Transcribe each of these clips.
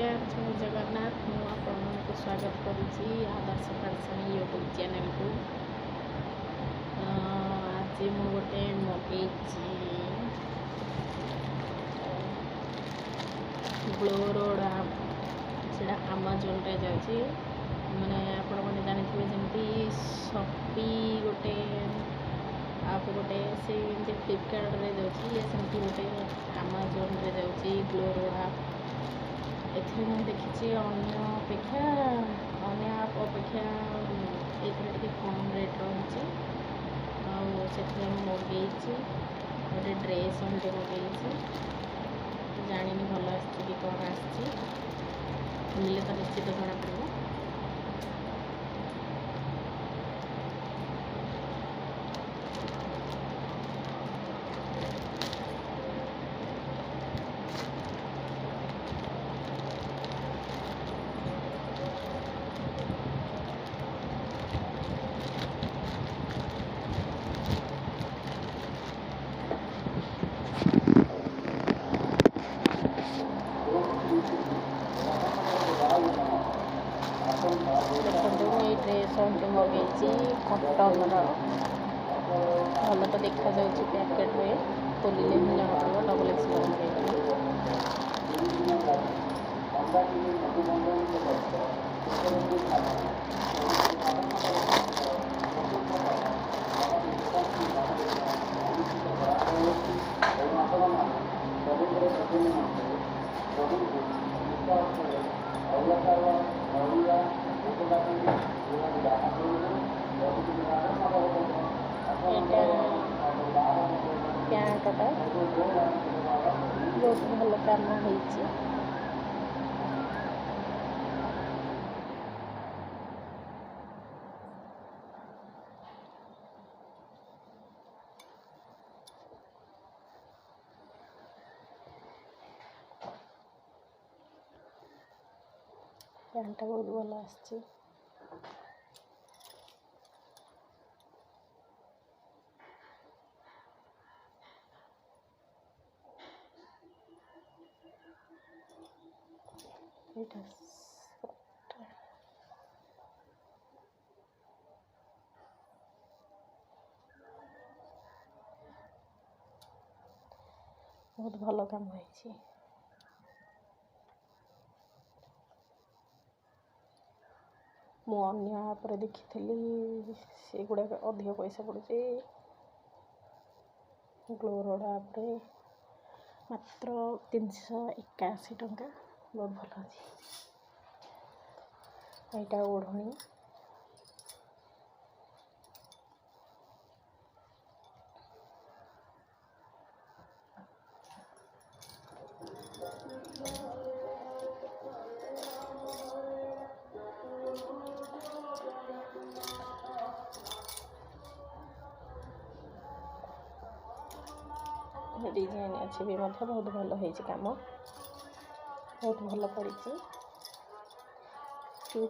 नमस्कार जय जगन्नाथ मुझे स्वागत करुच्ची आदर्श फैशन यूट्यूब चैनल को आज मुझे मगे ग्लोरोड से आमाजोन रे जाऊँगी मैंने आपण मैंने जानते जमी शॉपी गोटे आप गोटे से फ्लिपकार्ट रे जाऊँगी ये सेमती गोटे आमाजोन रे जाऊँगी ग्लोरोड आप एथि देखी अन्य आप अपेक्षा ये कम रेट रही मगे गोटे ड्रेस हमें मगे जानी भल आसी कौन आसी तो निश्चित जना पड़ो। देखो ये ड्रेस हमको मगे कटन भल तो देखा जाऊँगी पैकेट में खोलिले ही जना पड़ो डबल एक्सएल पैंटटा बहुत भल काम हो पैंटा बहुत भल आसी बहुत भल काम हो अन्य आप देखी से गुड़ा अधिक पैसा पड़े ग्लोरोड आप मात्र 381 टंका बहुत भल अच्छे यहाँ ओढ़नी डिजाइन अच्छे भी बहुत भल हो काम बहुत भल पड़ी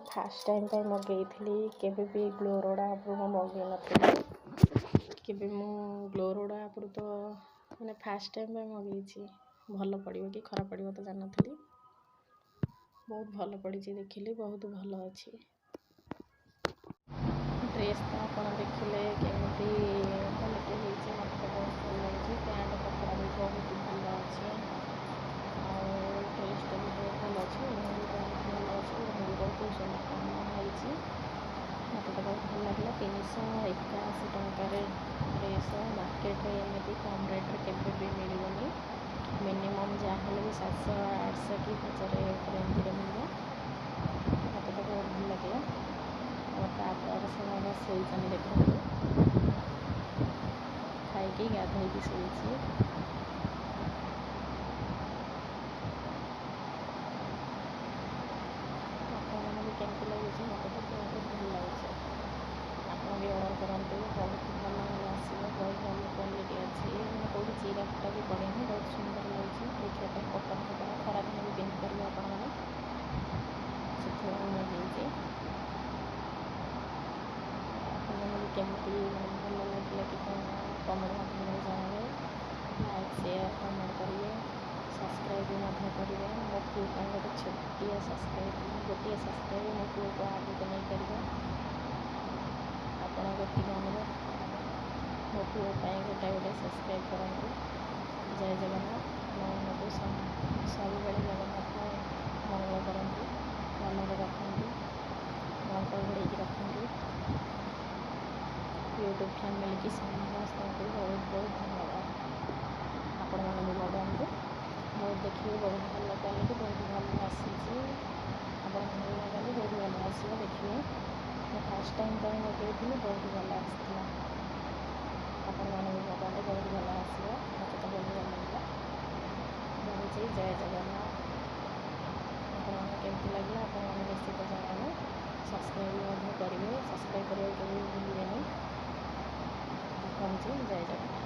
फास्ट टाइम पे मगे केबे भी ग्लोरोड आप मगे नबे ग्लोरोड आप तो मैंने फास्ट टाइम पे मगे भल पड़ो कि खराब पड़ो तो जान बहुत भल पड़ी देखिली बहुत भल अच्छी ड्रेस तो आप देखिले केमती क्वालिटी होती मत बहुत भल लगे पैंट कपड़ा भी बहुत भल अच्छे ड्रेस तो भी बहुत भल अच्छे भी बहुत भल अच्छे भी बहुत सुंदर काम होती मत तो बहुत भल लगे 381 टंकार ड्रेस मार्केट में एमती कम रेट्रे केवे भी मिलनी मिनिमम जहाँ भी 700-800 कि 1000 रेंज मिले मत तो बहुत भल लगे तापर से शोचन देखो खाई गाधोई शोची आपने केमती लगे मत तो बहुत भल लगे आप भी ऑर्डर करते बहुत भल आस बहुत भल क्वालिटी अच्छी मैंने कौटी चिरा फुटा भी पड़े बहुत सुंदर लगे देखा कटन कपड़ा खरा दिन भी पिंधि पारे आपने से केमती भल लगे कि कमेंट माध्यम जानवे लाइक शेयर कमेंट करेंगे सब्सक्राइब भी करेंगे मो गोटे ଗୋଟିଏ ସବସ୍କ୍ରାଇବ୍ ମୋ ପୁଅକୁ ଆଗକୁ ନେଇପାରିବ। ଆପଣ ଗୋଟିଏ ଅନୁରୋଧ, ମୋ ପୁଅ ପାଇଁ ଗୋଟେ ସବସ୍କ୍ରାଇବ୍ କରନ୍ତୁ। ଜୟ ଜଗନ୍ନାଥ। ଆପଣମାନଙ୍କୁ ସବୁବେଳେ ଜଗନ୍ନାଥ ମଙ୍ଗଳ କରନ୍ତୁ, ମନରେ ରଖନ୍ତୁ, ମନ୍ତ ଘୋଡ଼େଇକି ରଖନ୍ତୁ। ୟୁଟ୍ୟୁବ୍ ଫ୍ୟାମିଲି କି ସମସ୍ତଙ୍କୁ ବହୁତ ବହୁତ ଧନ୍ୟବାଦ। ଆପଣମାନେ ବି ଲଗାନ୍ତୁ, ବହୁତ ଦେଖିବେ, ବହୁତ ଭଲ କ୍ୱାଲିଟି, ବହୁତ ଭଲ ଆସିଛି। ଆପଣମାନେ ବି ଲଗାନ୍ତୁ, ବହୁତ ଭଲ ଆସିବ। ଦେଖିବେ, ମୁଁ ଫାର୍ଷ୍ଟ ଟାଇମ୍ ପାଇଁ ଲଗେଇଥିଲି, ବହୁତ ଭଲ ଆସିଥିଲା। ଆପଣମାନେ ବି ଲଗାନ୍ତୁ, ବହୁତ ଭଲ ଆସିବ। ମୋତେ ତ ବହୁତ ଭଲ ଲାଗିଲା। ରହୁଛି, ଜୟ ଜଗନ୍ନାଥ। ଆପଣମାନେ କେମିତି ଲାଗିଲା ଆପଣମାନେ ନିଶ୍ଚିତ ଜଣାଇବେ। ସବସ୍କ୍ରାଇବ୍ ମଧ୍ୟ କରିବେ, ସବସ୍କ୍ରାଇବ୍ କରିବାକୁ କେବେ ବି ଭୁଲିବେନି। ରହୁଛି, ଜୟ ଜଗନ୍ନାଥ।